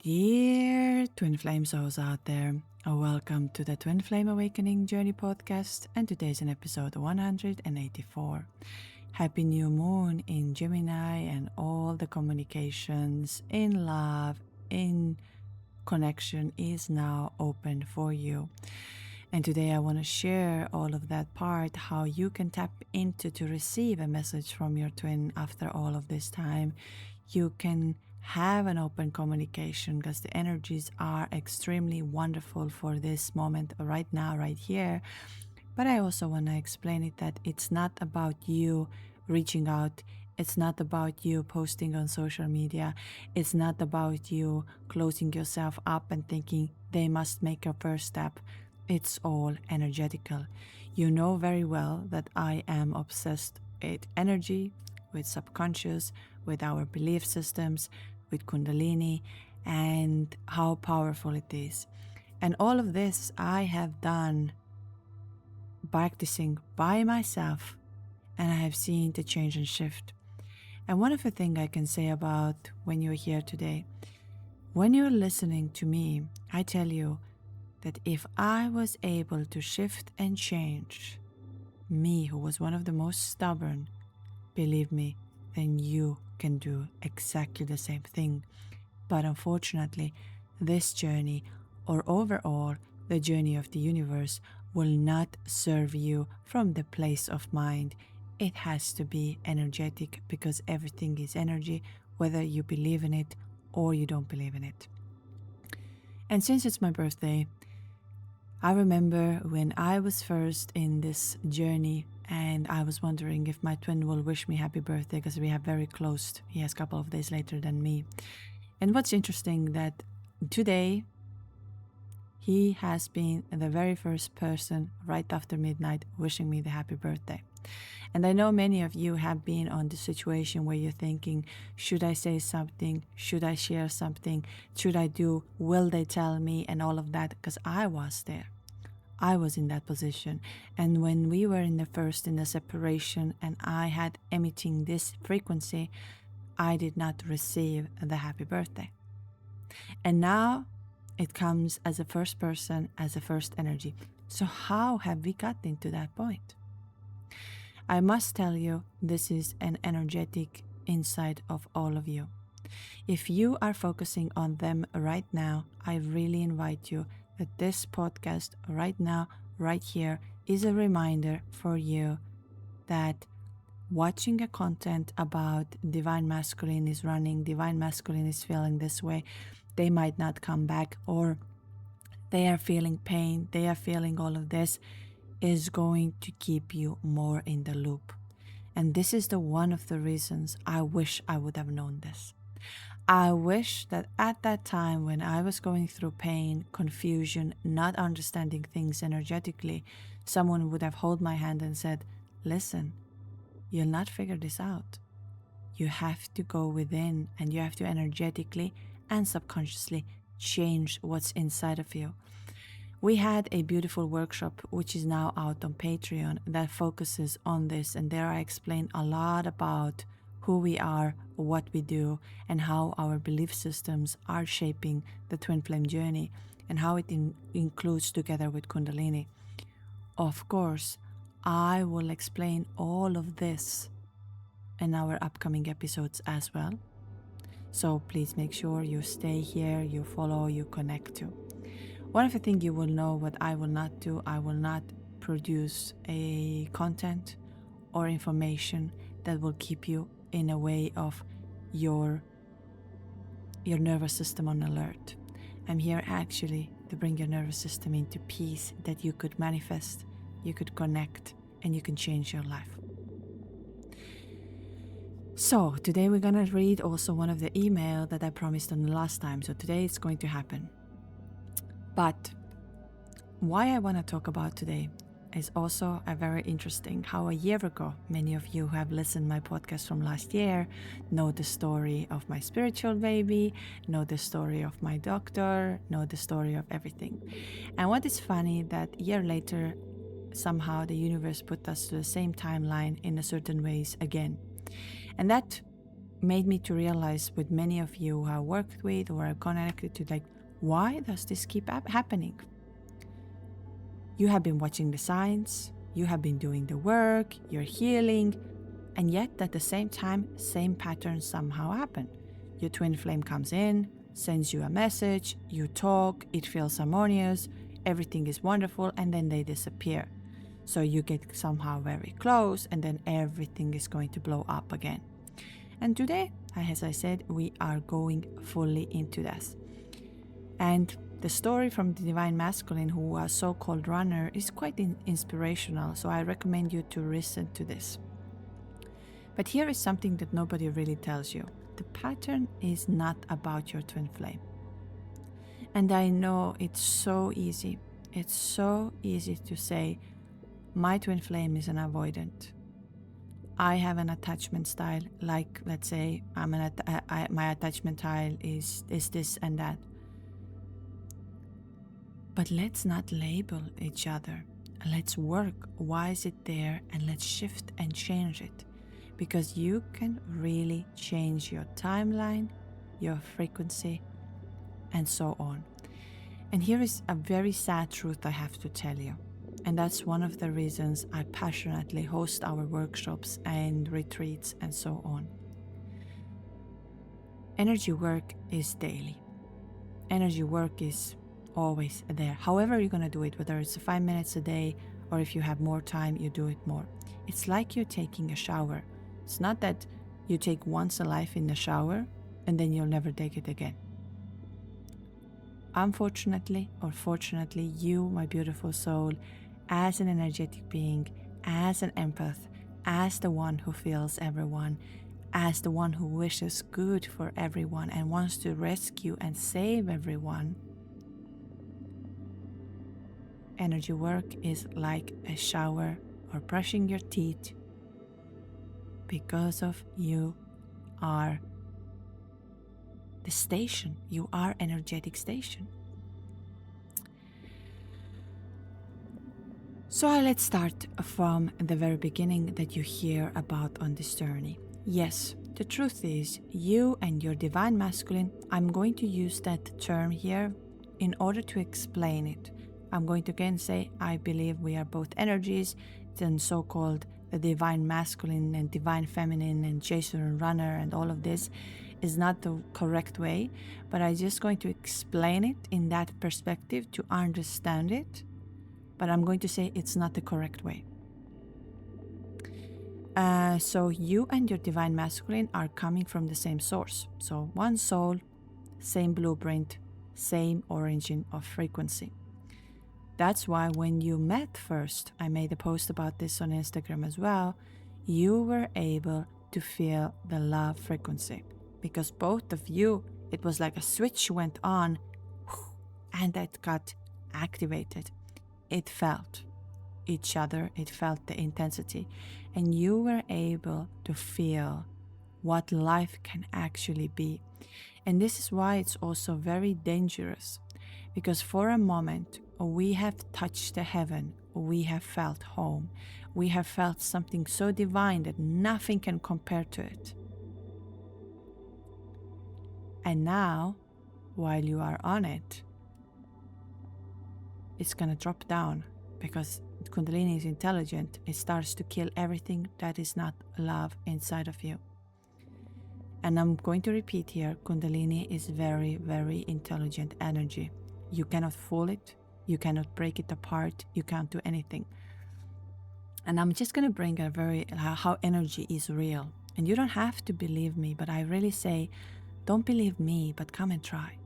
Dear Twin Flame souls out there, welcome to the Twin Flame Awakening Journey podcast, and today's an episode 184. Happy new moon in Gemini, and all the communications in love, in connection is now open for you. And today I want to share all of that part, how you can tap into to receive a message from your twin after all of this time. You can have an open communication because the energies are extremely wonderful for this moment right now, right here. But I also want to explain it that it's not about you reaching out. It's not about you posting on social media. It's not about you closing yourself up and thinking they must make a first step. It's all energetical. You know very well that I am obsessed with energy, with subconscious, with our belief systems, with Kundalini, and how powerful it is. And all of this I have done practicing by myself, and I have seen the change and shift. And one of the things I can say about when you're here today, when you're listening to me, I tell you that if I was able to shift and change, me who was one of the most stubborn, believe me, then you can do exactly the same thing. But unfortunately, this journey, or overall the journey of the universe, will not serve you from the place of mind. It has to be energetic, because everything is energy, whether you believe in it or you don't believe in it. And since it's my birthday, I remember when I was first in this journey, and I was wondering if my twin will wish me happy birthday, because we have very close. He has a couple of days later than me. And what's interesting that today he has been the very first person right after midnight wishing me the happy birthday. And I know many of you have been on the situation where you're thinking, should I say something? Should I share something? Should I do? Will they tell me? And all of that, because I was there. I was in that position. And when we were in the separation, and I had emitting this frequency, I did not receive the happy birthday. And now it comes as a first person, as a first energy. So how have we got into that point? I must tell you, this is an energetic inside of all of you. If you are focusing on them right now, I really invite you that this podcast right now, right here, is a reminder for you that watching a content about divine masculine is running, divine masculine is feeling this way, they might not come back, or they are feeling pain, they are feeling all of this, is going to keep you more in the loop. And this is the one of the reasons I wish I would have known this. I wish that at that time when I was going through pain, confusion, not understanding things energetically, someone would have held my hand and said, listen, you'll not figure this out. You have to go within, and you have to energetically and subconsciously change what's inside of you. We had a beautiful workshop which is now out on Patreon that focuses on this, and there I explain a lot about who we are, what we do, and how our belief systems are shaping the twin flame journey, and how it includes together with Kundalini. Of course, I will explain all of this in our upcoming episodes as well. So please make sure you stay here, you follow, you connect to. One of the things you will know what I will not do, I will not produce a content or information that will keep you in a way of your nervous system on alert. I'm here actually to bring your nervous system into peace, that you could manifest, you could connect, and you can change your life. So today we're gonna read also one of the email that I promised on the last time. So today it's going to happen. But why I want to talk about today is also a very interesting, how a year ago, many of you who have listened my podcast from last year know the story of my spiritual baby, know the story of my doctor, know the story of everything. And what is funny, that a year later, somehow the universe put us to the same timeline in a certain ways again. And that made me to realize with many of you who I worked with or are connected to, like, why does this keep happening? You have been watching the signs, you have been doing the work, you're healing, and yet at the same time, same pattern somehow happen. Your twin flame comes in, sends you a message, you talk, it feels harmonious, everything is wonderful, and then they disappear. So you get somehow very close, and then everything is going to blow up again. And today, as I said, we are going fully into this. And the story from the Divine Masculine, who was so-called runner, is quite inspirational, so I recommend you to listen to this. But here is something that nobody really tells you. The pattern is not about your twin flame. And I know it's so easy. It's so easy to say, my twin flame is an avoidant. I have an attachment style, like, let's say, my attachment style is this and that. But let's not label each other. Let's work. Why is it there? And let's shift and change it. Because you can really change your timeline, your frequency, and so on. And here is a very sad truth I have to tell you. And that's one of the reasons I passionately host our workshops and retreats and so on. Energy work is daily. Energy work is always there. However you're going to do it, whether it's 5 minutes a day or if you have more time, you do it more. It's like you're taking a shower. It's not that you take once a life in the shower and then you'll never take it again. Unfortunately or fortunately, you, my beautiful soul, as an energetic being, as an empath, as the one who feels everyone, as the one who wishes good for everyone and wants to rescue and save everyone, energy work is like a shower or brushing your teeth, because of you are the station. You are energetic station. So let's start from the very beginning that you hear about on this journey. Yes, the truth is, you and your divine masculine, I'm going to use that term here in order to explain it. I'm going to again say, I believe we are both energies, then so-called the divine masculine and divine feminine and chaser and runner and all of this is not the correct way, but I'm just going to explain it in that perspective to understand it. But I'm going to say it's not the correct way. So you and your divine masculine are coming from the same source. So one soul, same blueprint, same origin of frequency. That's why when you met first, I made a post about this on Instagram as well, you were able to feel the love frequency. Because both of you, it was like a switch went on and that got activated. It felt each other, it felt the intensity, and you were able to feel what life can actually be. And this is why it's also very dangerous, because for a moment we have touched the heaven, we have felt home, we have felt something so divine that nothing can compare to it. And now, while you are on it, it's gonna drop down, because Kundalini is intelligent. It starts to kill everything that is not love inside of you. And I'm going to repeat here, Kundalini is very, very intelligent energy. You cannot fool it, you cannot break it apart, you can't do anything. And I'm just gonna bring how energy is real. And you don't have to believe me, but I really say, don't believe me, but come and try.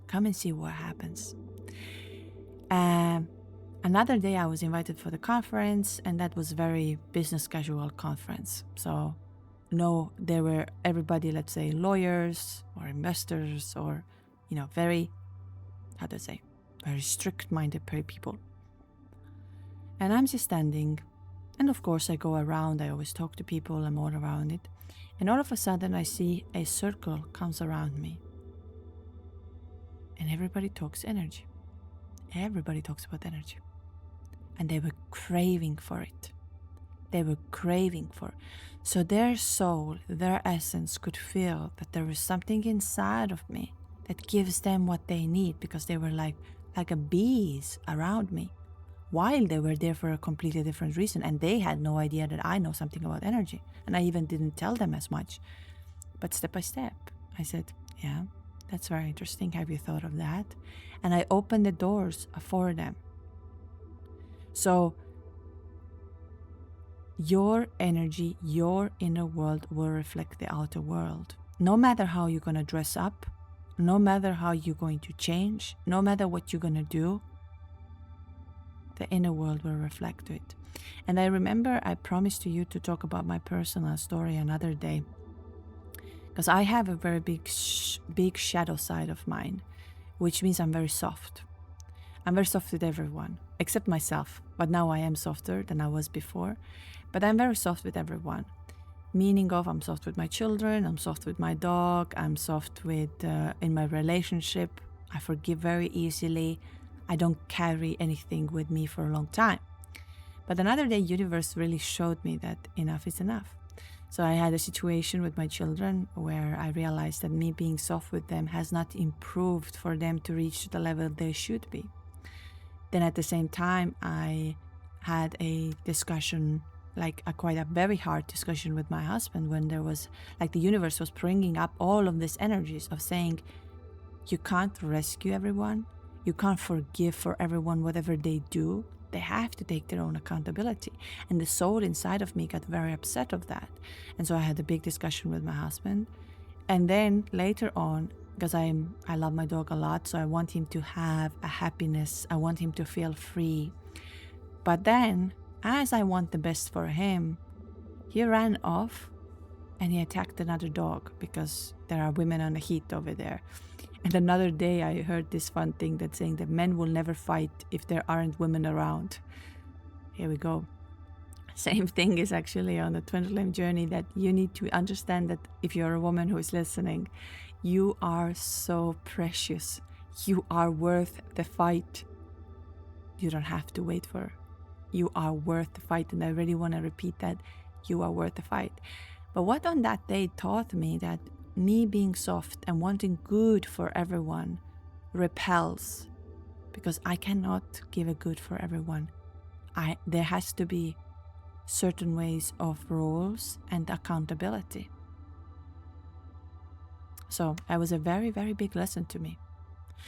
Come and see what happens. Another day I was invited for the conference, and that was very business casual conference. So no, there were everybody, let's say lawyers or investors or, very, very strict-minded people. And I'm just standing, and of course I go around, I always talk to people, I'm all around it. And all of a sudden I see a circle comes around me. And everybody talks energy. Everybody talks about energy. And they were craving for it. they were craving for. So their soul, their essence could feel that there was something inside of me that gives them what they need, because they were like a bees around me while they were there for a completely different reason. And they had no idea that I know something about energy. And I even didn't tell them as much. But step by step, I said, yeah, that's very interesting. Have you thought of that? And I opened the doors for them. So your energy, your inner world will reflect the outer world. No matter how you're going to dress up, no matter how you're going to change, no matter what you're going to do, the inner world will reflect it. And I remember I promised to you to talk about my personal story another day, because I have a very big shadow side of mine, which means I'm very soft. I'm very soft with everyone, except myself. But now I am softer than I was before. But I'm very soft with everyone. Meaning of, I'm soft with my children, I'm soft with my dog, I'm soft with in my relationship. I forgive very easily. I don't carry anything with me for a long time. But another day, universe really showed me that enough is enough. So I had a situation with my children where I realized that me being soft with them has not improved for them to reach the level they should be. Then at the same time, I had a discussion, like quite a very hard discussion with my husband, when there was, like, the universe was bringing up all of these energies of saying, you can't rescue everyone. You can't forgive for everyone whatever they do. They have to take their own accountability. And the soul inside of me got very upset of that. And so I had a big discussion with my husband. And then later on, because I love my dog a lot, so I want him to have a happiness. I want him to feel free. But then, as I want the best for him, he ran off and he attacked another dog, because there are women on the heat over there. And another day I heard this fun thing that's saying that men will never fight if there aren't women around. Here we go. Same thing is actually on the twin flame journey, that you need to understand that if you're a woman who is listening, you are so precious. You are worth the fight. You don't have to wait for her. You are worth the fight. And I really want to repeat that. You are worth the fight. But what on that day taught me that me being soft and wanting good for everyone repels, because I cannot give a good for everyone. There has to be certain ways of rules and accountability. So that was a very, very big lesson to me.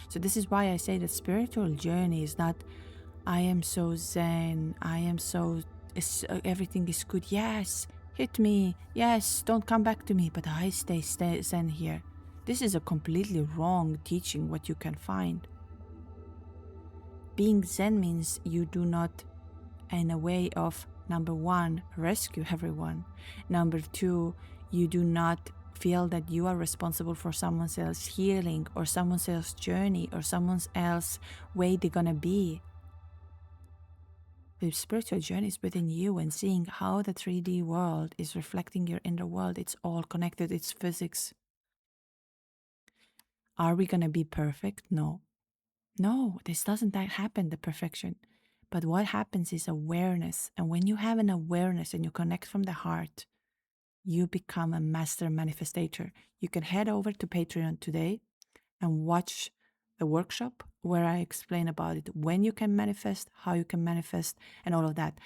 So this is why I say that spiritual journey is not, I am so zen, I am so, everything is good. Yes, hit me. Yes, don't come back to me, but I stay zen here. This is a completely wrong teaching what you can find. Being zen means you do not, in a way of, number one, rescue everyone. Number two, you do not feel that you are responsible for someone else's healing or someone else's journey or someone else's way they're gonna be. The spiritual journey is within you, and seeing how the 3D world is reflecting your inner world. It's all connected. It's physics. Are we gonna be perfect? No. No, this doesn't happen, the perfection. But what happens is awareness. And when you have an awareness and you connect from the heart, you become a master manifestator. You can head over to Patreon today and watch the workshop where I explain about it, when you can manifest, how you can manifest, and all of that.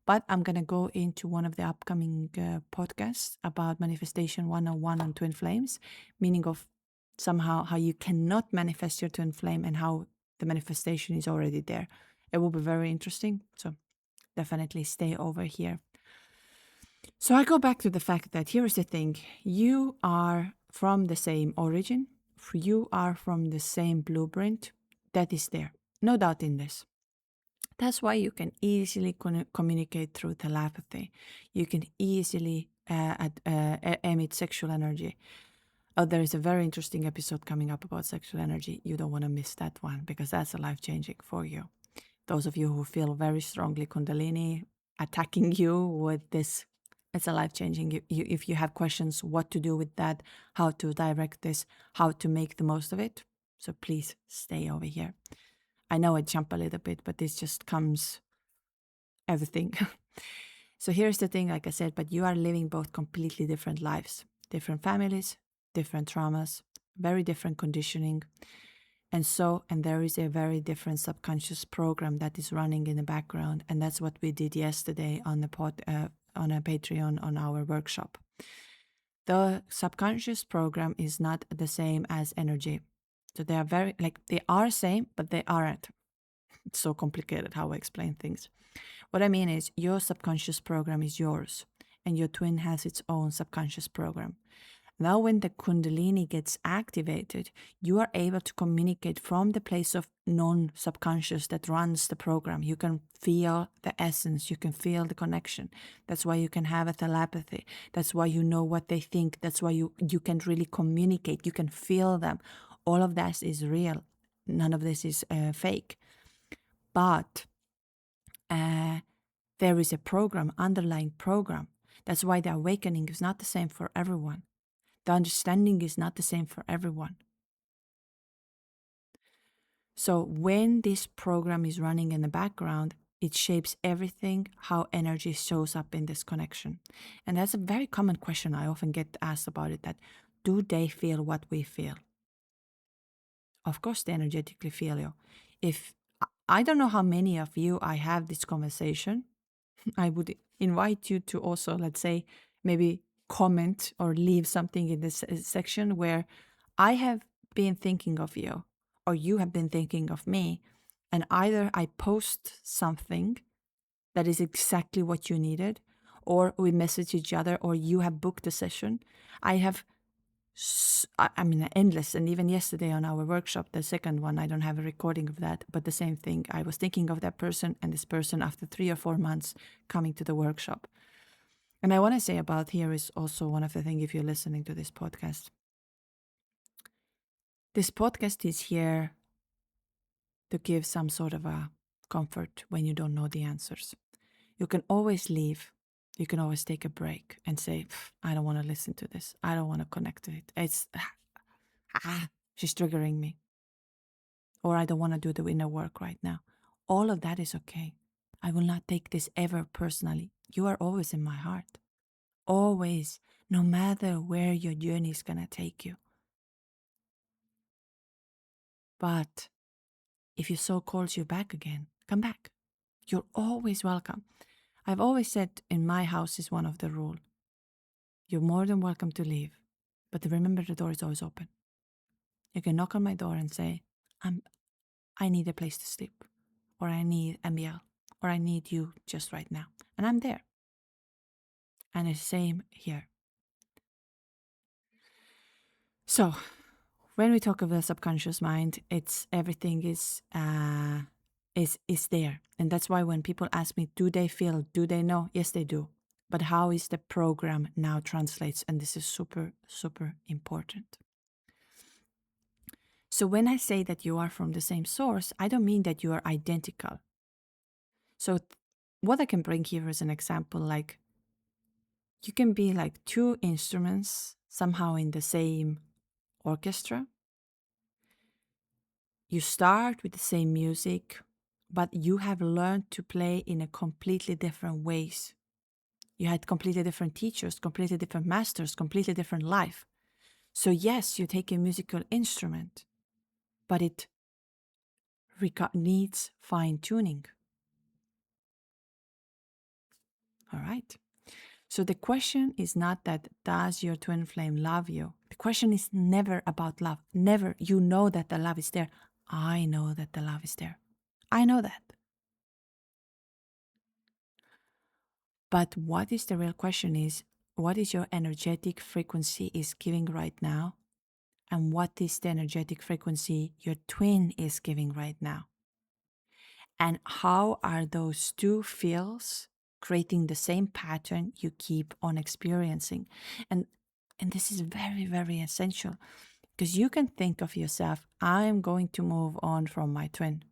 But I'm going to go into one of the upcoming podcasts about manifestation 101 on twin flames, meaning of somehow how you cannot manifest your twin flame and how the manifestation is already there. It will be very interesting. So definitely stay over here. So I go back to the fact that here is the thing. You are from the same origin. You are from the same blueprint. That is there. No doubt in this. That's why you can easily communicate through telepathy. You can easily emit sexual energy. Oh, there is a very interesting episode coming up about sexual energy. You don't want to miss that one, because that's a life-changing for you. Those of you who feel very strongly Kundalini attacking you with this, it's a life-changing. If you have questions, what to do with that, how to direct this, how to make the most of it, so please stay over here. I know I jump a little bit, but this just comes everything. So here's the thing, like I said, but you are living both completely different lives, different families, different traumas, very different conditioning. And there is a very different subconscious program that is running in the background. And that's what we did yesterday on on a Patreon on our workshop. The subconscious program is not the same as energy. So they are they are same, but they aren't. It's so complicated how I explain things. What I mean is your subconscious program is yours and your twin has its own subconscious program. Now, when the Kundalini gets activated, you are able to communicate from the place of non-subconscious that runs the program. You can feel the essence, you can feel the connection. That's why you can have a telepathy. That's why you know what they think. That's why you can really communicate. You can feel them. All of that is real. None of this is fake. But there is a program, underlying program. That's why the awakening is not the same for everyone. The understanding is not the same for everyone. So when this program is running in the background, it shapes everything, how energy shows up in this connection. And that's a very common question I often get asked about it, that do they feel what we feel? Of course they energetically feel you. If I don't know how many of you I have this conversation, I would invite you to also, let's say, maybe comment or leave something in this section where I have been thinking of you or you have been thinking of me. And either I post something that is exactly what you needed, or we message each other, or you have booked a session. I have endless. And even yesterday on our workshop, the second one, I don't have a recording of that, but the same thing. I was thinking of that person and this person after 3 or 4 months coming to the workshop. And I want to say about here is also one of the things, if you're listening to this podcast is here to give some sort of a comfort when you don't know the answers. You can always leave. You can always take a break and say, I don't want to listen to this. I don't want to connect to it. She's triggering me. Or I don't want to do the inner work right now. All of that is okay. I will not take this ever personally. You are always in my heart. Always, no matter where your journey is going to take you. But if your soul calls you back again, come back. You're always welcome. I've always said in my house is one of the rules. You're more than welcome to leave. But remember, the door is always open. You can knock on my door and say, I need a place to sleep. Or I need MBL. Or I need you just right now. And I'm there. And the same here. So, when we talk of the subconscious mind, it's everything is there. And that's why when people ask me, do they feel, do they know? Yes, they do. But how is the program now translates? And this is super, super important. So when I say that you are from the same source, I don't mean that you are identical. So what I can bring here as an example, like you can be like two instruments somehow in the same orchestra. You start with the same music, but you have learned to play in a completely different ways. You had completely different teachers, completely different masters, completely different life. So yes, you take a musical instrument, but it needs fine tuning. All right. So the question is not that does your twin flame love you? The question is never about love. Never. You know that the love is there. I know that the love is there. I know that. But what is the real question is, what is your energetic frequency is giving right now? And what is the energetic frequency your twin is giving right now? And how are those two fields creating the same pattern you keep on experiencing? And this is very, very essential, because you can think of yourself, I am going to move on from my twin.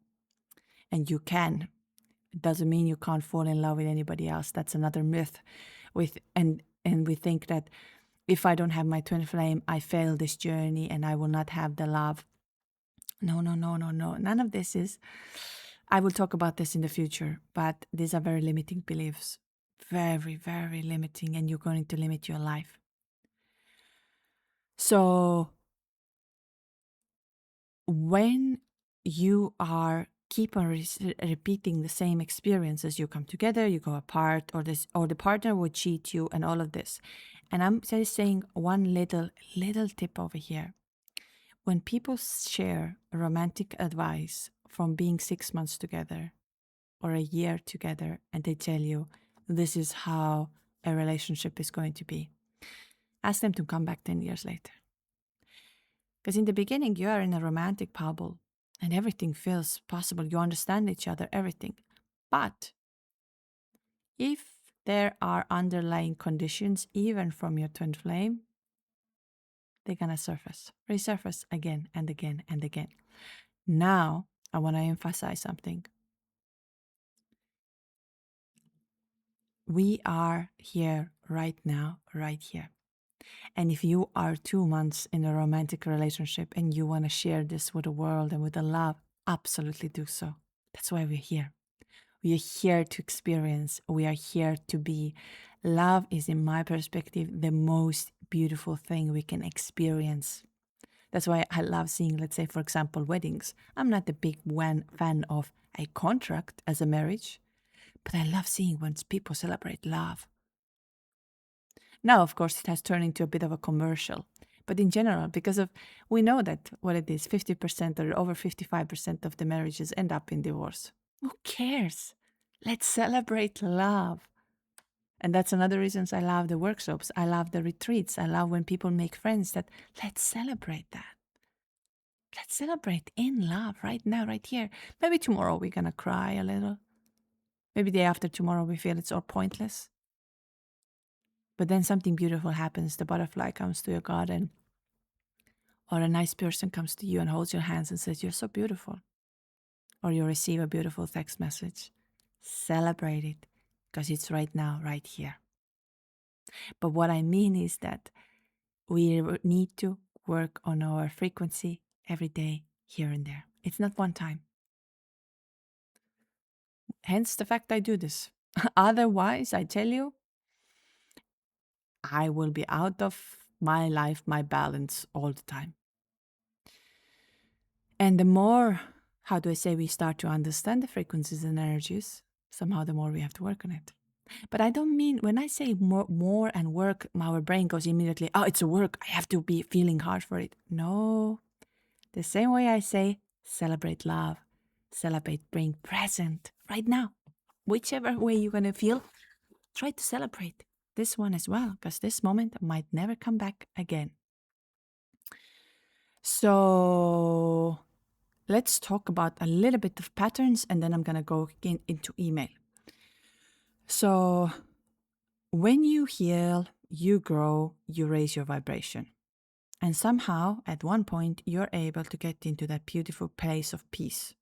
And you can. It doesn't mean you can't fall in love with anybody else. That's another myth. And we think that if I don't have my twin flame, I fail this journey and I will not have the love. No. None of this is. I will talk about this in the future, but these are very limiting beliefs. very, very limiting, and you're going to limit your life. So when you are keep on repeating the same experiences, you come together, you go apart, or the partner would cheat you, and all of this. And I'm just saying one little tip over here. When people share romantic advice from being 6 months together or a year together, and they tell you this is how a relationship is going to be, ask them to come back 10 years later. Because in the beginning, you are in a romantic bubble and everything feels possible. You understand each other, everything. But if there are underlying conditions, even from your twin flame, they're going to resurface again and again and again. Now, I want to emphasize something. We are here right now, right here. And if you are 2 months in a romantic relationship and you want to share this with the world and with the love, absolutely do so. That's why we're here. We are here to experience. We are here to be. Love is, in my perspective, the most beautiful thing we can experience. That's why I love seeing, let's say, for example, weddings. I'm not a big fan of a contract as a marriage, but I love seeing when people celebrate love. Now, of course, it has turned into a bit of a commercial. But in general, we know that what it is, 50% or over 55% of the marriages end up in divorce. Who cares? Let's celebrate love. And that's another reason I love the workshops. I love the retreats. I love when people make friends. Let's celebrate that. Let's celebrate in love right now, right here. Maybe tomorrow we're going to cry a little. Maybe the day after tomorrow we feel it's all pointless. But then something beautiful happens. The butterfly comes to your garden, or a nice person comes to you and holds your hands and says, "You're so beautiful." Or you receive a beautiful text message. Celebrate it, because it's right now, right here. But what I mean is that we need to work on our frequency every day, here and there. It's not one time. Hence the fact I do this. Otherwise, I tell you, I will be out of my life, my balance all the time. And the more, how do I say, we start to understand the frequencies and energies, somehow the more we have to work on it. But I don't mean, when I say more and work, our brain goes immediately, oh, it's a work, I have to be feeling hard for it. No. The same way I say, celebrate love, celebrate being present right now. Whichever way you're going to feel, try to celebrate this one as well, because this moment might never come back again. So let's talk about a little bit of patterns, and then I'm going to go into email. So when you heal, you grow, you raise your vibration. And somehow, at one point, you're able to get into that beautiful place of peace.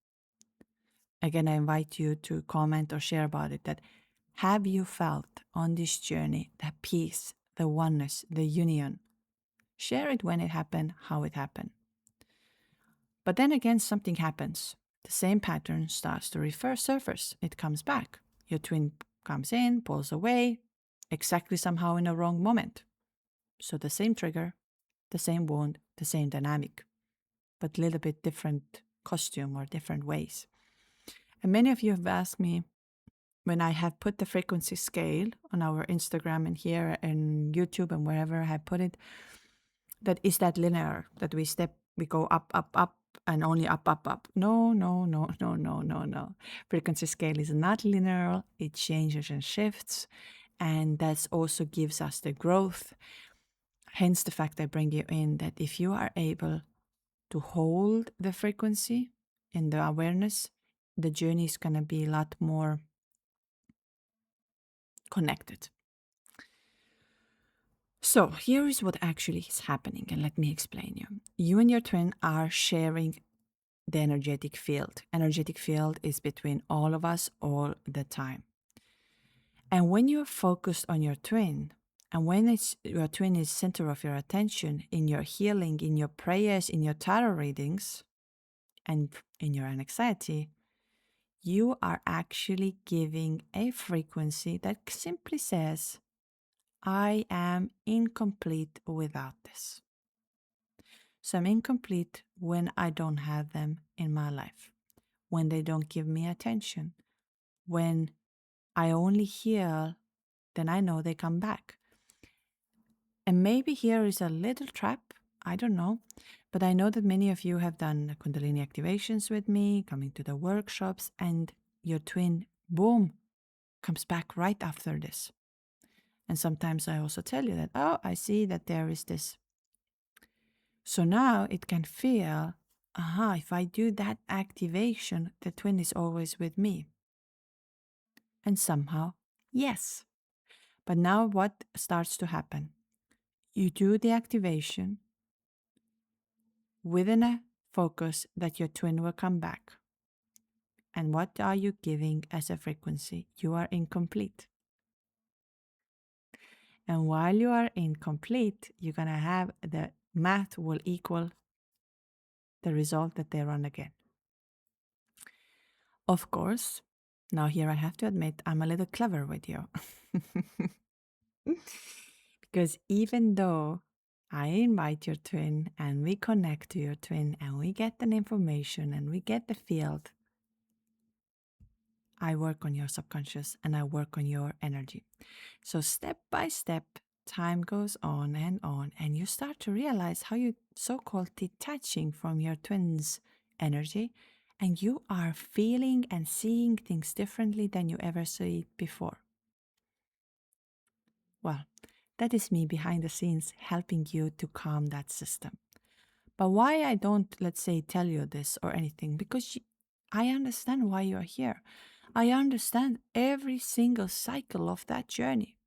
Again, I invite you to comment or share about it. That have you felt on this journey that peace, the oneness, the union? Share it when it happened, how it happened. But then again, something happens. The same pattern starts to resurface. It comes back. Your twin comes in, pulls away, exactly somehow in a wrong moment. So the same trigger, the same wound, the same dynamic, but a little bit different costume or different ways. And many of you have asked me, when I have put the frequency scale on our Instagram and here and YouTube and wherever I have put it, that is that linear, that we go up, up, up, and only up, up, up. No. Frequency scale is not linear. It changes and shifts. And that also gives us the growth. Hence the fact I bring you in, that if you are able to hold the frequency in the awareness, the journey is going to be a lot more connected. So here is what actually is happening, and let me explain you. You and your twin are sharing the energetic field. Energetic field is between all of us all the time. And when you're focused on your twin, and when your twin is center of your attention in your healing, in your prayers, in your tarot readings, and in your anxiety, you are actually giving a frequency that simply says, I am incomplete without this. So I'm incomplete when I don't have them in my life, when they don't give me attention, when I only heal, then I know they come back. And maybe here is a little trap, I don't know, but I know that many of you have done Kundalini activations with me, coming to the workshops, and your twin, boom, comes back right after this. And sometimes I also tell you that, oh, I see that there is this. So now it can feel, if I do that activation, the twin is always with me. And somehow, yes. But now what starts to happen? You do the activation within a focus that your twin will come back. And what are you giving as a frequency? You are incomplete. And while you are incomplete, you're going to have the math will equal the result that they run again. Of course, now here I have to admit I'm a little clever with you. Because even though I invite your twin and we connect to your twin and we get an information and we get the field, I work on your subconscious and I work on your energy. So step by step, time goes on, and you start to realize how you so-called detaching from your twin's energy, and you are feeling and seeing things differently than you ever saw it before. Well, that is me behind the scenes helping you to calm that system. But why I don't, let's say, tell you this or anything, because I understand why you're here. I understand every single cycle of that journey.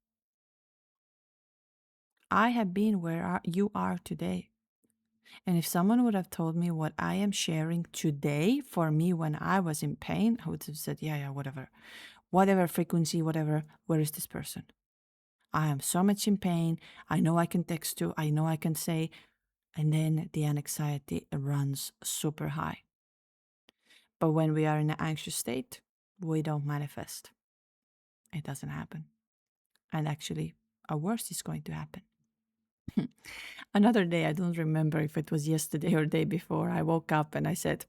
I have been where you are today. And if someone would have told me what I am sharing today for me when I was in pain, I would have said, yeah, whatever. Whatever frequency, whatever, where is this person? I am so much in pain. I know I can text you. I know I can say, and then the anxiety runs super high. But when we are in an anxious state, we don't manifest. It doesn't happen. And actually, a worse is going to happen. Another day, I don't remember if it was yesterday or day before, I woke up and I said,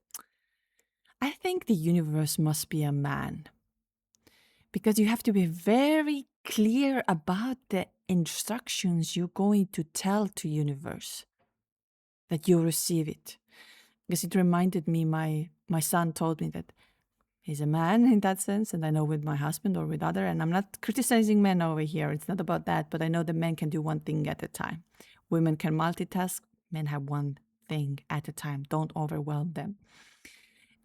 I think the universe must be a man. Because you have to be very clear about the instructions you're going to tell to universe, that you receive it. Because it reminded me, my son told me that he's a man in that sense, and I know with my husband or with other, and I'm not criticizing men over here, it's not about that, but I know that men can do one thing at a time. Women can multitask, men have one thing at a time. Don't overwhelm them.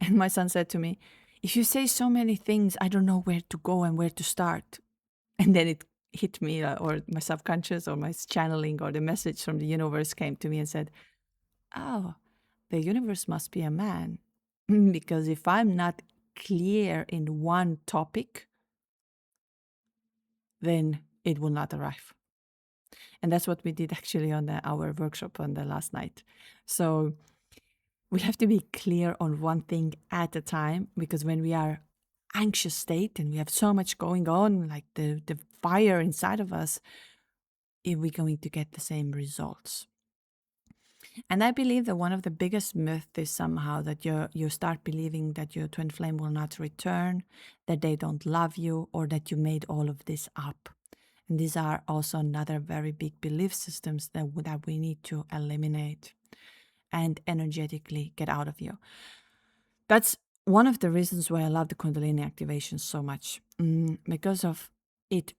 And my son said to me, if you say so many things, I don't know where to go and where to start. And then it hit me, or my subconscious or my channeling or the message from the universe came to me and said, oh, the universe must be a man. Because if I'm not clear in one topic, then it will not arrive. And that's what we did actually on our workshop on the last night. So we have to be clear on one thing at a time, because when we are anxious state and we have so much going on, like the fire inside of us, we're going to get the same results. And I believe that one of the biggest myths is somehow that you start believing that your twin flame will not return, that they don't love you, or that you made all of this up. And these are also another very big belief systems that we need to eliminate and energetically get out of you. That's one of the reasons why I love the Kundalini activation so much, because of it.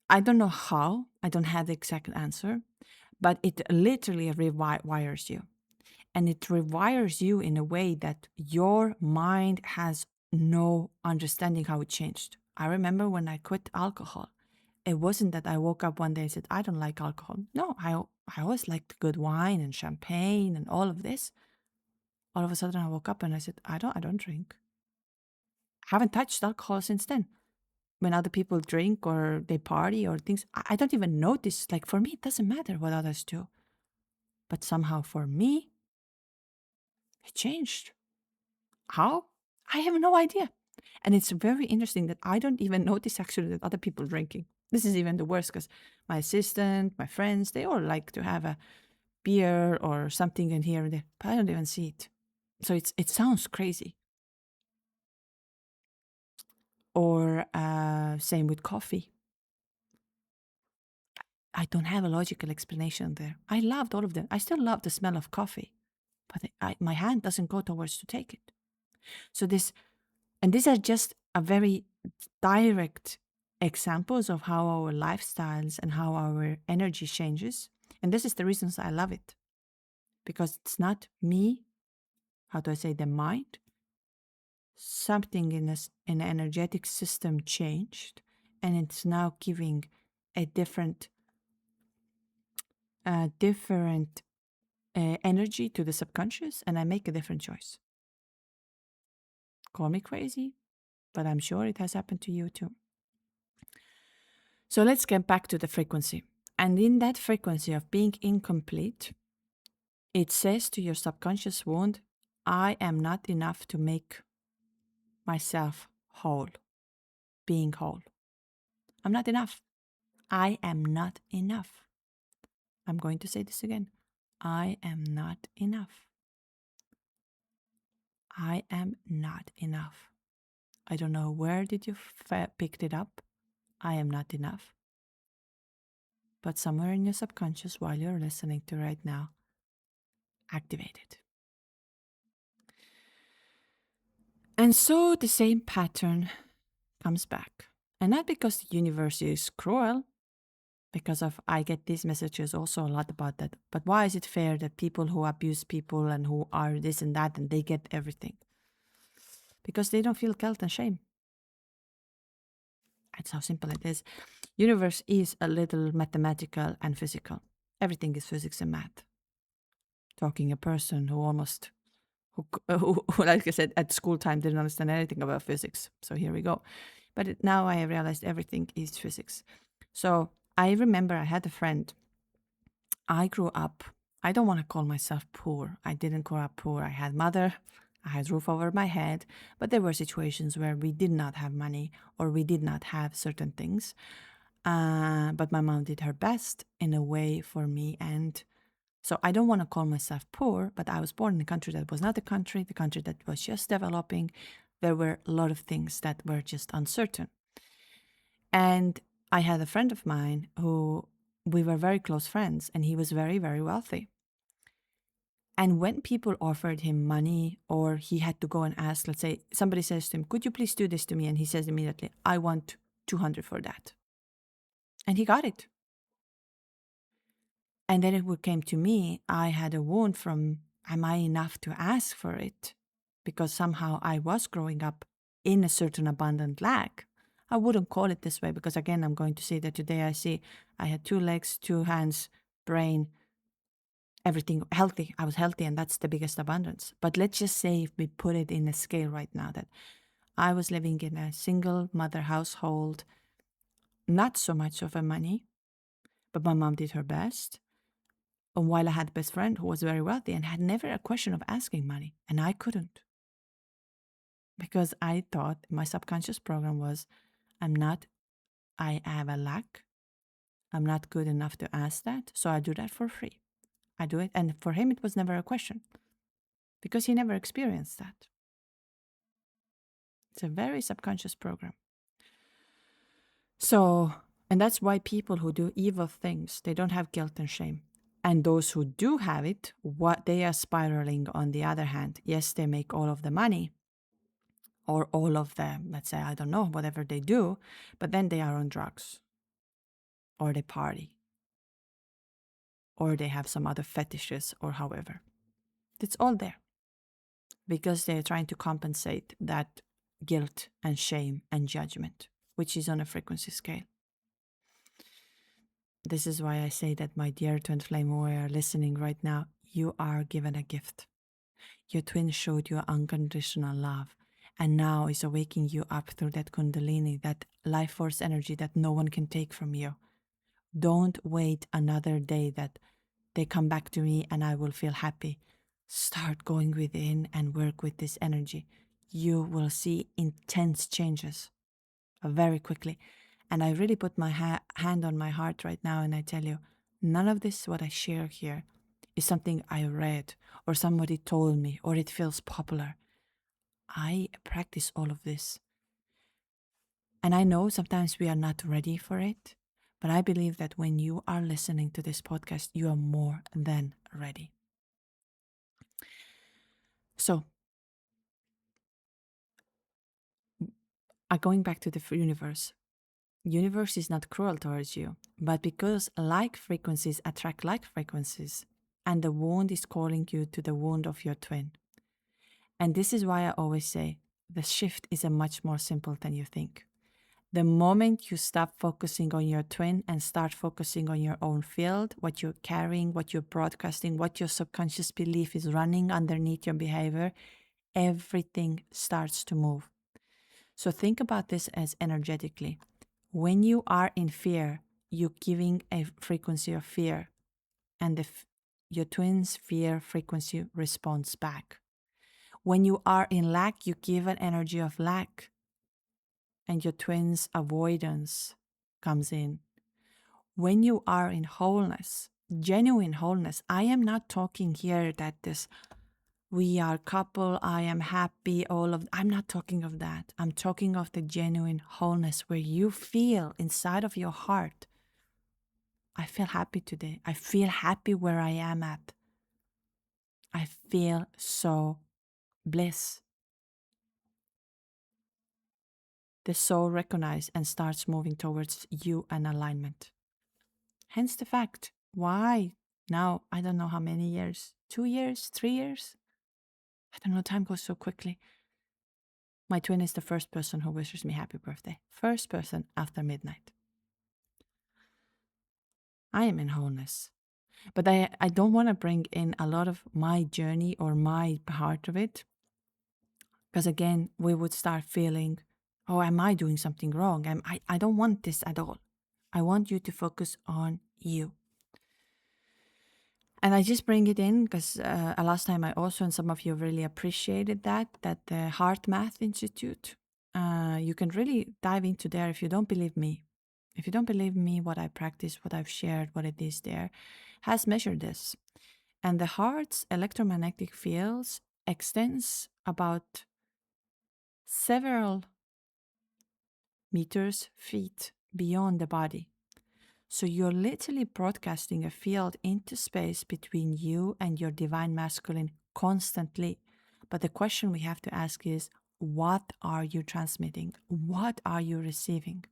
I don't know how, I don't have the exact answer, but it literally rewires you. And it rewires you in a way that your mind has no understanding how it changed. I remember when I quit alcohol, it wasn't that I woke up one day and said, I don't like alcohol. No, I always liked good wine and champagne and all of this. All of a sudden I woke up and I said, I don't drink. I haven't touched alcohol since then. When other people drink or they party or things, I don't even notice. Like for me, it doesn't matter what others do. But somehow for me, it changed. How? I have no idea. And it's very interesting that I don't even notice actually that other people drinking. This is even the worst because my assistant, my friends, they all like to have a beer or something in here and there, but I don't even see it. So it sounds crazy. Or same with coffee. I don't have a logical explanation there. I loved all of them. I still love the smell of coffee, but my hand doesn't go towards to take it. So and these are just a very direct examples of how our lifestyles and how our energy changes. And this is the reasons I love it, because it's not me, how do I say, the mind. Something in an energetic system changed, and it's now giving a different energy to the subconscious, and I make a different choice. Call me crazy, but I'm sure it has happened to you too. So let's get back to the frequency. And in that frequency of being incomplete, it says to your subconscious wound, I am not enough to make myself whole, being whole. I'm not enough. I am not enough. I'm going to say this again. I am not enough. I am not enough. I don't know where did you picked it up. I am not enough. But somewhere in your subconscious while you're listening to right now, activate it. And so the same pattern comes back. And not because the universe is cruel, because I get these messages also a lot about that. But why is it fair that people who abuse people and who are this and that and they get everything? Because they don't feel guilt and shame. That's how simple it is. Universe is a little mathematical and physical. Everything is physics and math. Talking a person who like I said, at school time didn't understand anything about physics. So here we go. But now I realized everything is physics. So I remember I had a friend. I grew up, I don't want to call myself poor. I didn't grow up poor. I had mother, I had roof over my head, but there were situations where we did not have money or we did not have certain things. But my mom did her best in a way for me. And so I don't want to call myself poor, but I was born in a country that was not a country, the country that was just developing. There were a lot of things that were just uncertain. And I had a friend of mine who we were very close friends, and he was very, very wealthy. And when people offered him money or he had to go and ask, let's say somebody says to him, could you please do this to me? And he says immediately, I want 200 for that. And he got it. And then it came to me, I had a wound from, am I enough to ask for it? Because somehow I was growing up in a certain abundant lack. I wouldn't call it this way because again, I'm going to say that today I see I had 2 legs, 2 hands, brain, everything healthy. I was healthy and that's the biggest abundance. But let's just say if we put it in a scale right now that I was living in a single mother household, not so much of a money, but my mom did her best. And while I had a best friend who was very wealthy and had never a question of asking money, and I couldn't. Because I thought my subconscious program was, I have a lack. I'm not good enough to ask that. So I do that for free. I do it. And for him, it was never a question because he never experienced that. It's a very subconscious program. So, and that's why people who do evil things, they don't have guilt and shame. And those who do have it, what they are spiraling on the other hand, yes, they make all of the money or all of the, let's say, I don't know, whatever they do, but then they are on drugs or they party or they have some other fetishes or however. It's all there because they're trying to compensate that guilt and shame and judgment, which is on a frequency scale. This is why I say that, my dear twin flame who are listening right now, you are given a gift. Your twin showed you unconditional love and now is awaking you up through that kundalini, that life force energy that no one can take from you. Don't wait another day that they come back to me and I will feel happy. Start going within and work with this energy. you will see intense changes very quickly. And I really put my hand on my heart right now and I tell you, none of this, what I share here, is something I read or somebody told me or it feels popular. I practice all of this. And I know sometimes we are not ready for it, but I believe that when you are listening to this podcast, you are more than ready. So, going back to the universe is not cruel towards you, but because like frequencies attract like frequencies, and the wound is calling you to the wound of your twin. And this is why I always say the shift is a much more simple than you think. The moment you stop focusing on your twin and start focusing on your own field, what you're carrying, what you're broadcasting, what your subconscious belief is running underneath your behavior, everything starts to move. So think about this as energetically. When you are in fear, you're giving a frequency of fear, and your twin's fear frequency responds back. When you are in lack, you give an energy of lack, and your twin's avoidance comes in. When you are in wholeness, genuine wholeness, I am not talking here that this we are couple, I am happy, I'm not talking of that. I'm talking of the genuine wholeness where you feel inside of your heart, I feel happy today. I feel happy where I am at. I feel so bliss. The soul recognizes and starts moving towards you and alignment. Hence the fact why now, I don't know how many years, 2 years, 3 years? I don't know, time goes so quickly. My twin is the first person who wishes me happy birthday. First person after midnight. I am in wholeness. But I don't want to bring in a lot of my journey or my part of it. Because again, we would start feeling, oh, am I doing something wrong? I don't want this at all. I want you to focus on you. And I just bring it in because last time I also, and some of you really appreciated that the Heart Math Institute, you can really dive into there if you don't believe me. If you don't believe me, what I practice, what I've shared, what it is there, has measured this. And the heart's electromagnetic fields extends about several meters, feet beyond the body. So you're literally broadcasting a field into space between you and your divine masculine constantly. But the question we have to ask is, what are you transmitting? What are you receiving?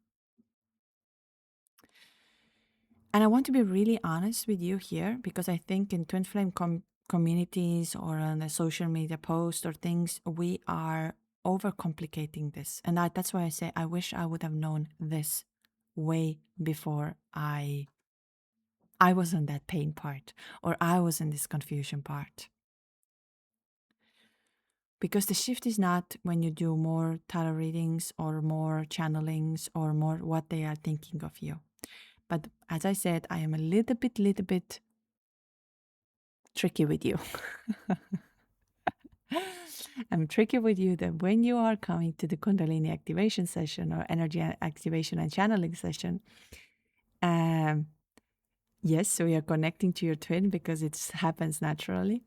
And I want to be really honest with you here, because I think in Twin Flame communities or on a social media post or things, we are overcomplicating this. And that's why I say I wish I would have known this way before I was on that pain part, or I was in this confusion part. Because the shift is not when you do more tarot readings or more channelings or more what they are thinking of you. But as I said, I am a little bit tricky with you. I'm tricky with you that when you are coming to the Kundalini activation session or energy activation and channeling session, yes, we are connecting to your twin because it happens naturally,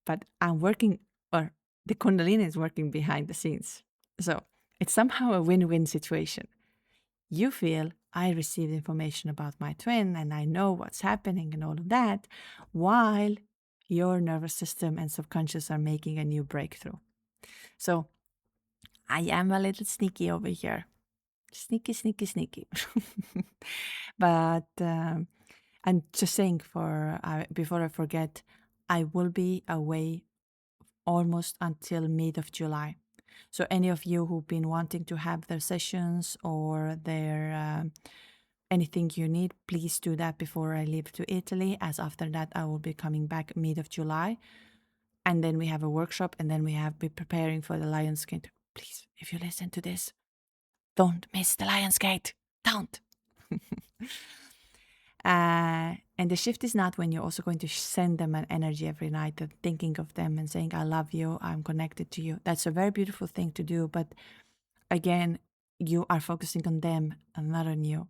but I'm working, or the Kundalini is working behind the scenes. So it's somehow a win-win situation. You feel I received information about my twin and I know what's happening and all of that, while your nervous system and subconscious are making a new breakthrough. So I am a little sneaky over here. Sneaky. But I'm just saying before I forget, I will be away almost until mid of July. So any of you who've been wanting to have their sessions or their anything you need, please do that before I leave to Italy, as after that I will be coming back mid of July. And then we have a workshop, and then we have be preparing for the Lionsgate. Please, if you listen to this, don't miss the Lionsgate. Don't. And the shift is not when you're also going to send them an energy every night and thinking of them and saying, I love you, I'm connected to you. That's a very beautiful thing to do. But again, you are focusing on them and not on you.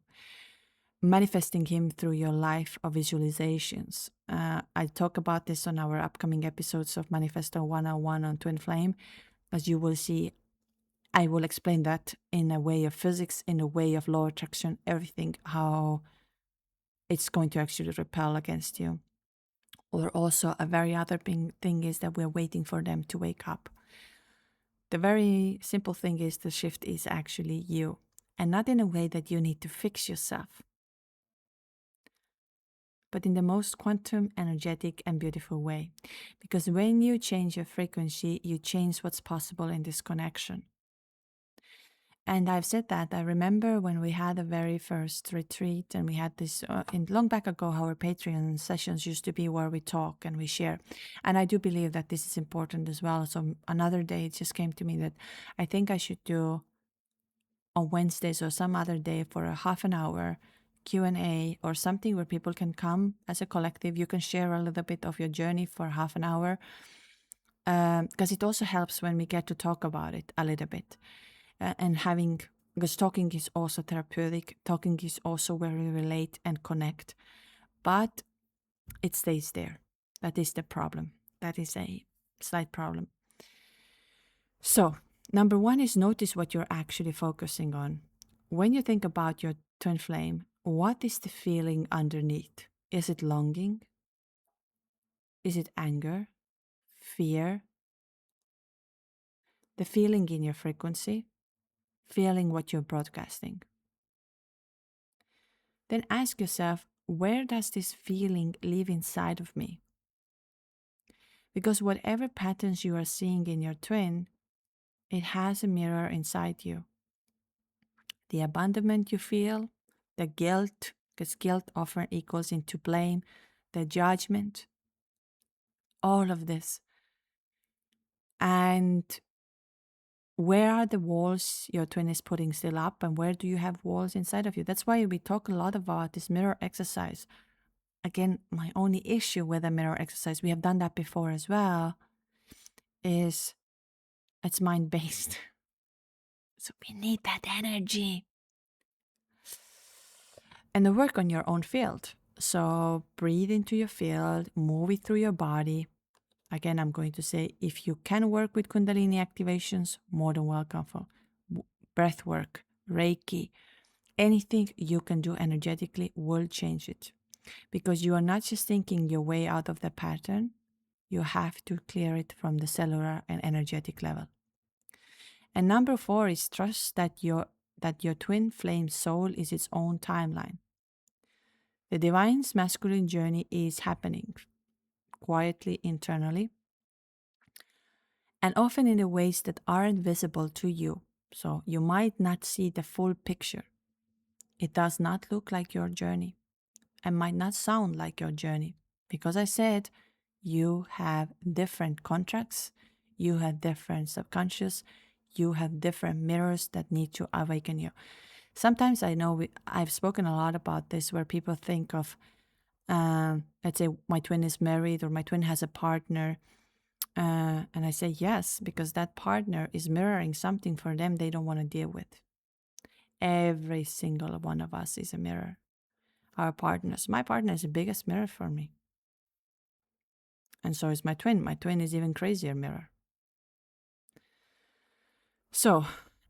Manifesting him through your life of visualizations. I talk about this on our upcoming episodes of Manifesto 101 on Twin Flame. As you will see, I will explain that in a way of physics, in a way of law of attraction, everything, how it's going to actually repel against you. Or also a very other thing is that we're waiting for them to wake up. The very simple thing is the shift is actually you, and not in a way that you need to fix yourself, but in the most quantum, energetic, and beautiful way. Because when you change your frequency, you change what's possible in this connection. And I've said that. I remember when we had the very first retreat and we had this, in long back ago, our Patreon sessions used to be where we talk and we share. And I do believe that this is important as well. So another day it just came to me that I think I should do on Wednesdays or some other day for a half an hour Q&A or something where people can come as a collective. You can share a little bit of your journey for half an hour. Because it also helps when we get to talk about it a little bit. And having, because talking is also therapeutic, talking is also where we relate and connect, but it stays there. That is the problem. That is a slight problem. So, number one is notice what you're actually focusing on. When you think about your twin flame, what is the feeling underneath? Is it longing? Is it anger? Fear? The feeling in your frequency? Feeling what you're broadcasting. Then ask yourself, where does this feeling live inside of me? Because whatever patterns you are seeing in your twin, it has a mirror inside you. The abandonment you feel, the guilt, because guilt often equals into blame, the judgment, all of this. And where are the walls your twin is putting still up, and where do you have walls inside of you? That's why we talk a lot about this mirror exercise. Again, my only issue with the mirror exercise, we have done that before as well, is it's mind-based. So we need that energy. And the work on your own field. So breathe into your field, move it through your body. Again, I'm going to say, if you can work with Kundalini activations, more than welcome for breath work, Reiki, anything you can do energetically will change it. Because you are not just thinking your way out of the pattern, you have to clear it from the cellular and energetic level. And number 4 is trust that your twin flame soul is its own timeline. The divine's masculine journey is happening quietly internally, and often in the ways that aren't visible to you. So you might not see the full picture. It does not look like your journey and might not sound like your journey. Because I said, you have different contracts, you have different subconscious, you have different mirrors that need to awaken you. Sometimes I know I've spoken a lot about this where people think of, let's say my twin is married or my twin has a partner. And I say yes, because that partner is mirroring something for them they don't want to deal with. Every single one of us is a mirror. Our partners. My partner is the biggest mirror for me. And so is my twin. My twin is even crazier mirror. So,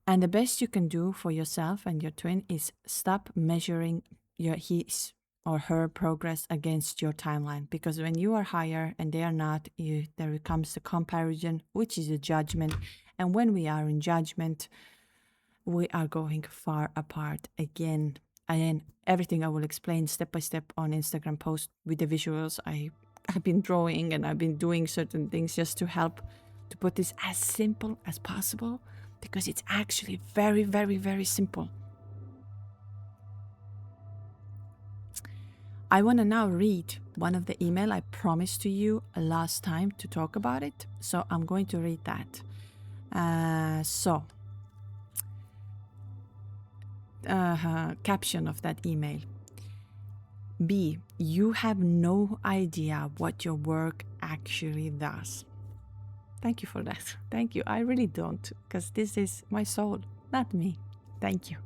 and the best you can do for yourself and your twin is stop measuring his or her progress against your timeline. Because when you are higher and they are not, there comes the comparison, which is a judgment. And when we are in judgment, we are going far apart again. And everything I will explain step by step on Instagram post with the visuals. I've been drawing and I've been doing certain things just to help to put this as simple as possible, because it's actually very, very, very simple. I want to now read one of the email I promised to you last time to talk about it. So I'm going to read that. Caption of that email. B, you have no idea what your work actually does. Thank you for that. Thank you. I really don't, because this is my soul, not me. Thank you.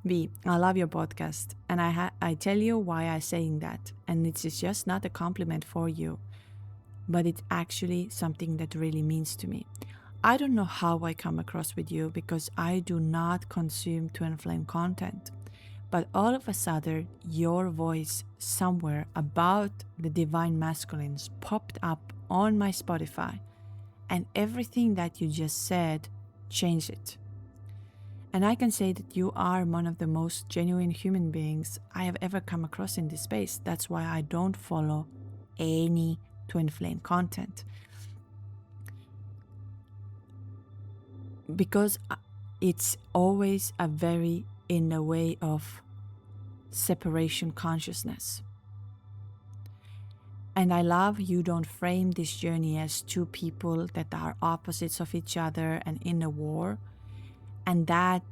B, I love your podcast, and I tell you why I'm saying that, and it's just not a compliment for you, but it's actually something that really means to me. I don't know how I come across with you because I do not consume twin flame content, but all of a sudden your voice somewhere about the divine masculines popped up on my Spotify, and everything that you just said changed it. And I can say that you are one of the most genuine human beings I have ever come across in this space. That's why I don't follow any twin flame content. Because it's always a very in a way of separation consciousness. And I love you don't frame this journey as two people that are opposites of each other and in a war. And that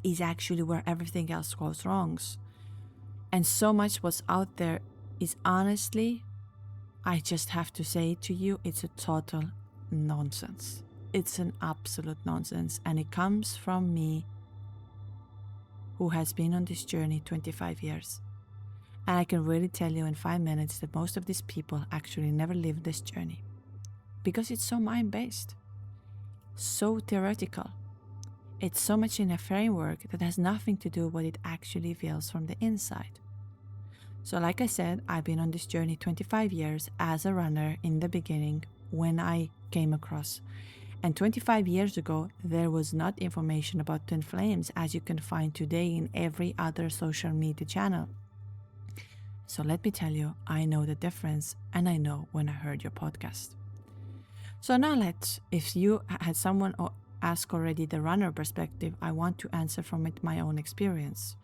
is actually where everything else goes wrong. And so much what's out there is honestly, I just have to say to you, it's a total nonsense. It's an absolute nonsense. And it comes from me, who has been on this journey 25 years. And I can really tell you in 5 minutes that most of these people actually never lived this journey. Because it's so mind-based, so theoretical. It's so much in a framework that has nothing to do with what it actually feels from the inside. So like I said, I've been on this journey 25 years as a runner in the beginning when I came across. And 25 years ago, there was not information about twin flames as you can find today in every other social media channel. So let me tell you, I know the difference, and I know when I heard your podcast. So now if you had someone ask already the runner perspective, I want to answer from it my own experience.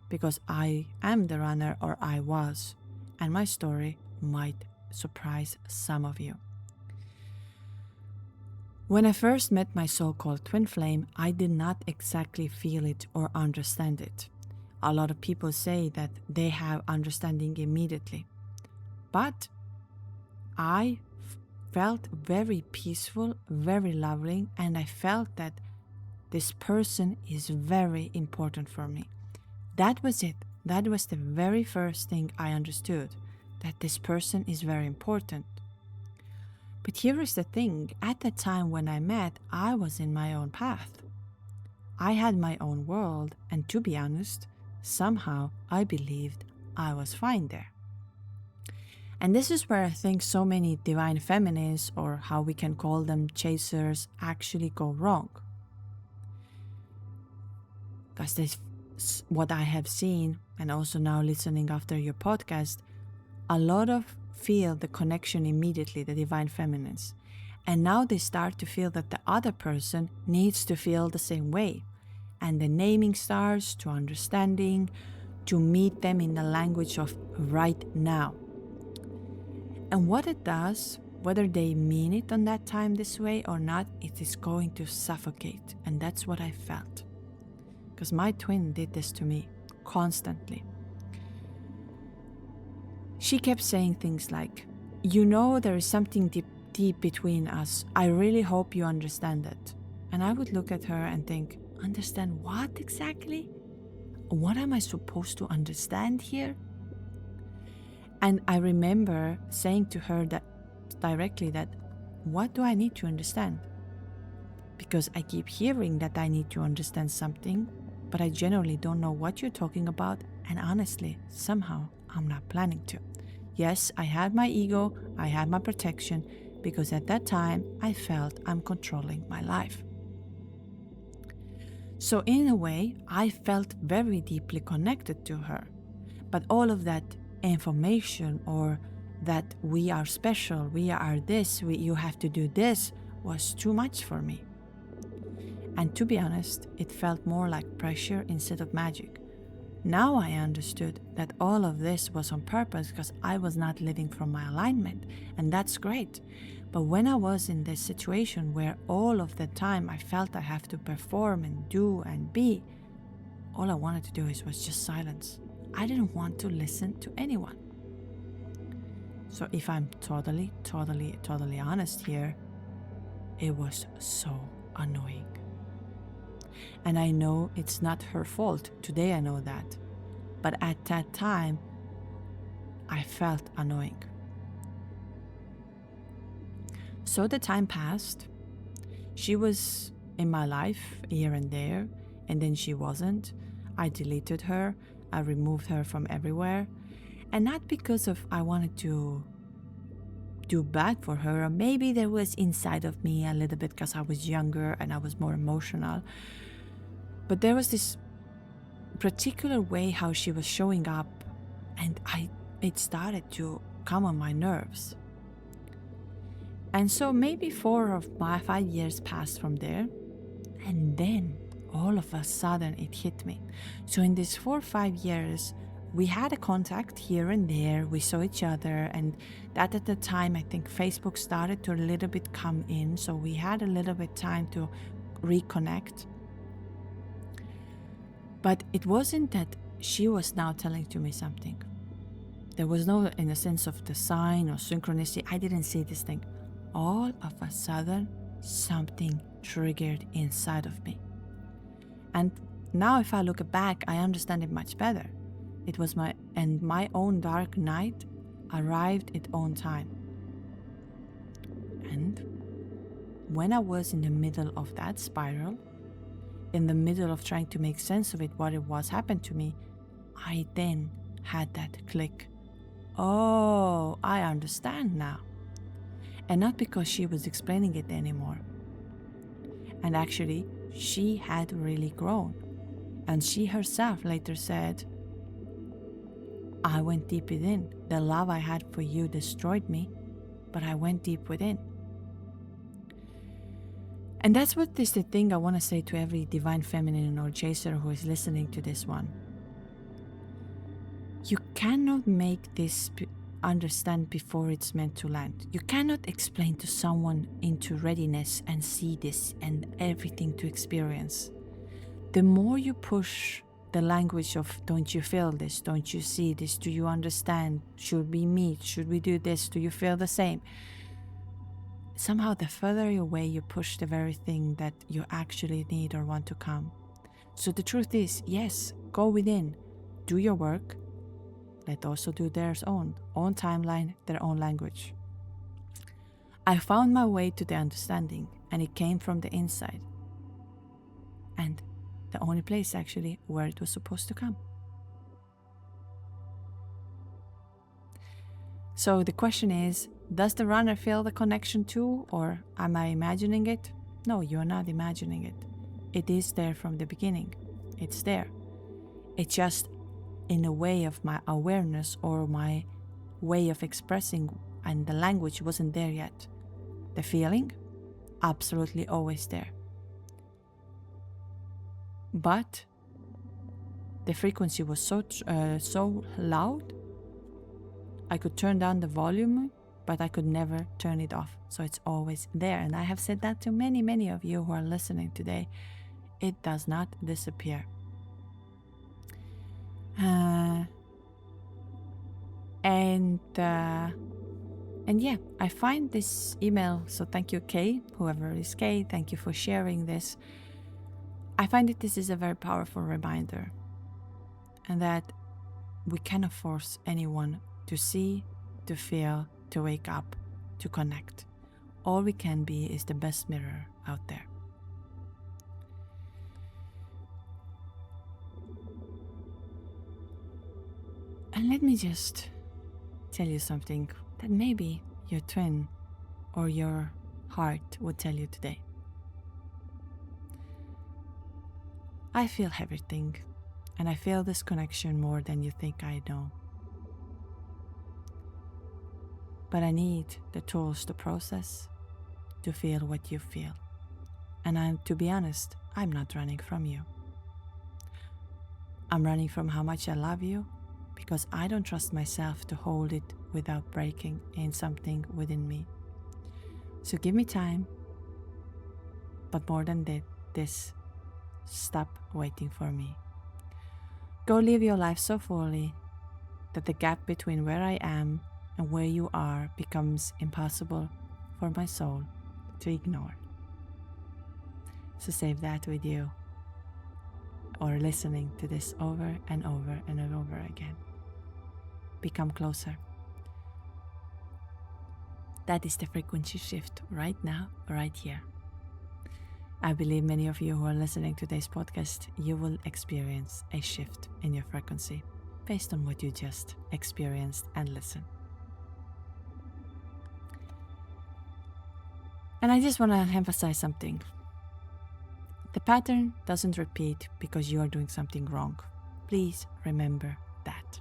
Because I am the runner, or I was, and my story might surprise some of you. When I first met my so-called twin flame, I did not exactly feel it or understand it. A lot of people say that they have understanding immediately. But I felt very peaceful, very loving, and I felt that this person is very important for me. That was it. That was the very first thing I understood, that this person is very important. But here is the thing, at the time when I met, I was in my own path. I had my own world, and to be honest, somehow I believed I was fine there. And this is where I think so many divine feminists, or how we can call them chasers, actually go wrong. Because this what I have seen, and also now listening after your podcast, a lot of feel the connection immediately, the divine feminines. And now they start to feel that the other person needs to feel the same way. And the naming starts to understanding, to meet them in the language of right now. And what it does, whether they mean it on that time this way or not, it is going to suffocate. And that's what I felt. Because my twin did this to me constantly. She kept saying things like, you know, there is something deep between us. I really hope you understand it. And I would look at her and think, understand what exactly? What am I supposed to understand here? And I remember saying to her that directly that, what do I need to understand? Because I keep hearing that I need to understand something, but I generally don't know what you're talking about, and honestly, somehow I'm not planning to. Yes, I had my ego, I had my protection, because at that time I felt I'm controlling my life. So in a way, I felt very deeply connected to her. But all of that information, or that we are special, we are this, you have to do this, was too much for me. And to be honest, it felt more like pressure instead of magic. Now I understood that all of this was on purpose because I was not living from my alignment, and that's great. But when I was in this situation where all of the time I felt I have to perform and do and be, all I wanted to do was just silence. I didn't want to listen to anyone. So if I'm totally honest here, it was so annoying. And I know it's not her fault. Today I know that. But at that time, I felt annoying. So the time passed. She was in my life here and there, and then she wasn't. I deleted her. I removed her from everywhere. And not because of I wanted to do bad for her, or maybe there was inside of me a little bit because I was younger and I was more emotional. But there was this particular way how she was showing up, and it started to come on my nerves. And so maybe 4 or 5 years passed from there, and then all of a sudden it hit me. So in these 4 or 5 years, we had a contact here and there. We saw each other, and that at the time, I think Facebook started to a little bit come in. So we had a little bit time to reconnect. But it wasn't that she was now telling to me something. There was no, in a sense of the sign or synchronicity, I didn't see this thing. All of a sudden, something triggered inside of me. And now if I look back, I understand it much better. It was my own dark night arrived at own time. And when I was in the middle of that spiral, in the middle of trying to make sense of it, what it was happened to me, I then had that click. Oh, I understand now. And not because she was explaining it anymore. And actually, she had really grown. And she herself later said, I went deep within. The love I had for you destroyed me, but I went deep within. And that's what is the thing I want to say to every divine feminine or chaser who is listening to this one. You cannot make this understand before it's meant to land. You cannot explain to someone into readiness and see this and everything to experience. The more you push the language of, don't you feel this? Don't you see this? Do you understand? Should we meet? Should we do this? Do you feel the same? Somehow the further away you push the very thing that you actually need or want to come. So the truth is, yes, go within, do your work. Let also do their own timeline, their own language. I found my way to the understanding, and it came from the inside. And the only place actually where it was supposed to come. So the question is, does the runner feel the connection too, or am I imagining it? No, you're not imagining it. It is there from the beginning. It's there. It's just in a way of my awareness or my way of expressing, and the language wasn't there yet. The feeling, absolutely always there. But the frequency was so loud, I could turn down the volume, but I could never turn it off. So it's always there. And I have said that to many, many of you who are listening today. It does not disappear. And yeah, I find this email, so thank you, Kay, whoever is Kay, thank you for sharing this. I find that this is a very powerful reminder, and that we cannot force anyone to see, to feel, to wake up, to connect. All we can be is the best mirror out there. And let me just tell you something that maybe your twin or your heart would tell you today. I feel everything, and I feel this connection more than you think I know. But I need the tools to process, to feel what you feel. And to be honest, I'm not running from you. I'm running from how much I love you, because I don't trust myself to hold it without breaking in something within me. So give me time, but more than this, stop waiting for me. Go live your life so fully that the gap between where I am and where you are becomes impossible for my soul to ignore. So save that with you, or listening to this over and over and over again. Become closer. That is the frequency shift right now, right here. I believe many of you who are listening to this podcast, you will experience a shift in your frequency based on what you just experienced and listened. And I just want to emphasize something. The pattern doesn't repeat because you are doing something wrong. Please remember that.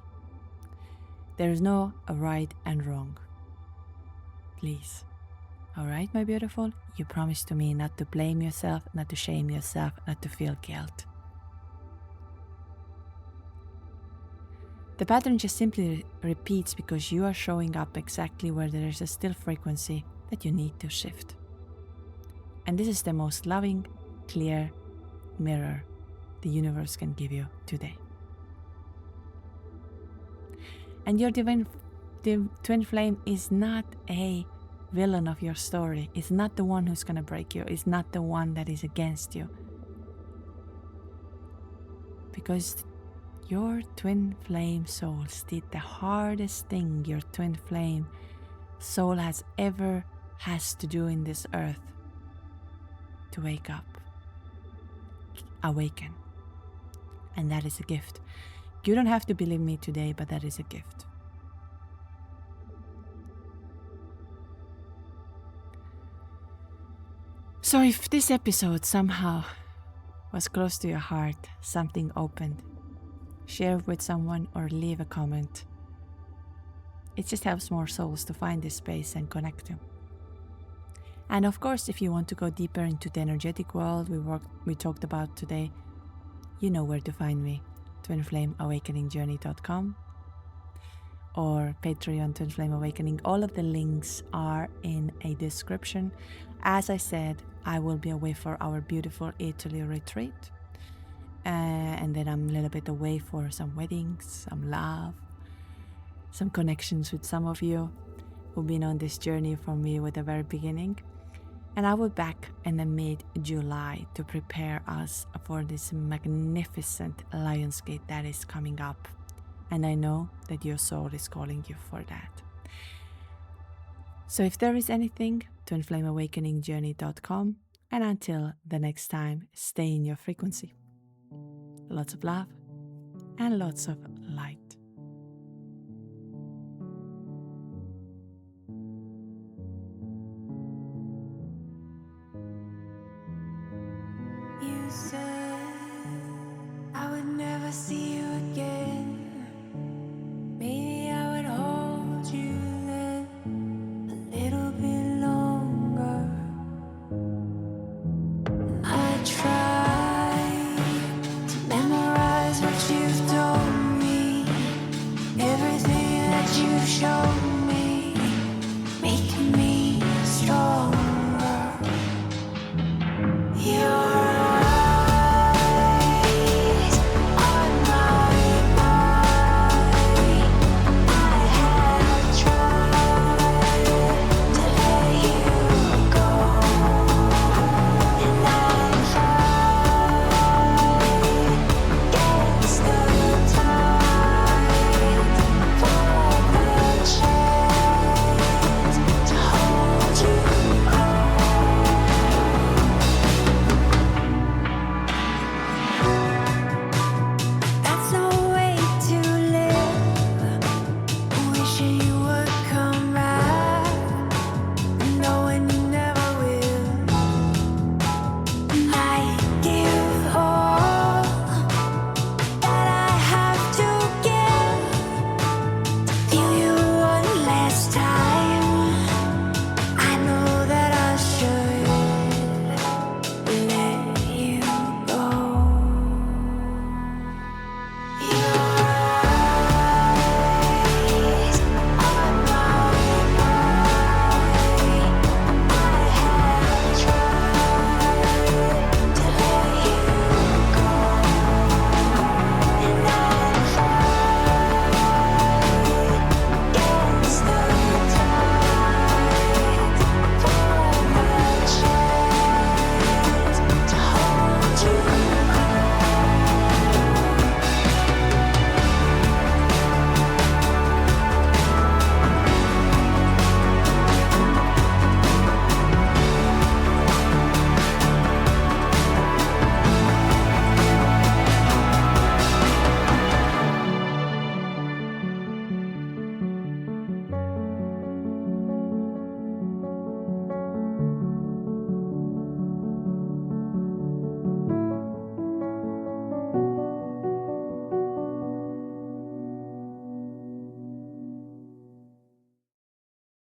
There is no right and wrong. Please. All right, my beautiful? You promise to me not to blame yourself, not to shame yourself, not to feel guilt. The pattern just simply repeats because you are showing up exactly where there is a still frequency that you need to shift. And this is the most loving, clear mirror the universe can give you today. And your twin flame is not a villain of your story. It's not the one who's going to break you. It's not the one that is against you. Because your twin flame souls did the hardest thing your twin flame soul has to do in this earth: to wake up, awaken. And that is a gift. You don't have to believe me today, but that is a gift. So if this episode somehow was close to your heart, something opened, share it with someone or leave a comment. It just helps more souls to find this space and connect to. And of course, if you want to go deeper into the energetic world we talked about today, you know where to find me. twinflameawakeningjourney.com or Patreon, Twin Flame Awakening. All of the links are in a description. As I said, I will be away for our beautiful Italy retreat. And then I'm a little bit away for some weddings, some love, some connections with some of you who've been on this journey from me with the very beginning. And I will be back in the mid-July to prepare us for this magnificent Lionsgate that is coming up. And I know that your soul is calling you for that. So if there is anything, twinflameawakeningjourney.com. And until the next time, stay in your frequency. Lots of love and lots of light. You said I would never see you again. Maybe I would hold you then a little bit longer. I tried.